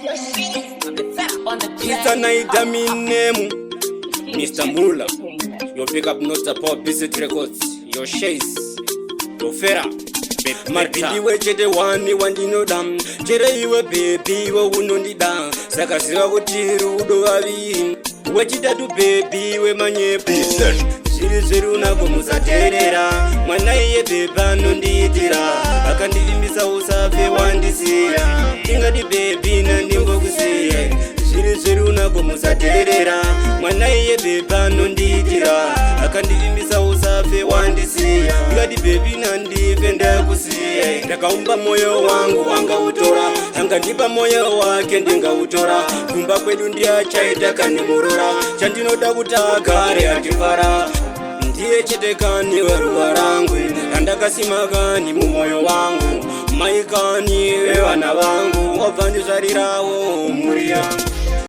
It's a Nyderman name, Mr. Mula. Your pick up notes about Visit Records, your chase, dzaFerrah. Mapindi wechete wani wandinoda chero iwe baby we unondida saka ziva kuti rudo vavi wechitatu baby we manyepo zviri zveunako musateerera mwana iye baby anondiitira akandivimbisa usafe wandisiya ingati baby nandimbokusiya zviri zveunako musateerera mwana iye baby anondiitira akandivimbisa usafe wandisiya ingati baby nandife ndakusiya ndakaumba moyo wangu wangautora angandipa moyo wake ndingautora kumba kwedu ndiachaita kanimurora chandinoda kuti agare atifara ndiye chitekani weruva rangu randakasima kani mumoyo wangu maikani vevana vangu wabva ndizvarirawo mhuri yangu.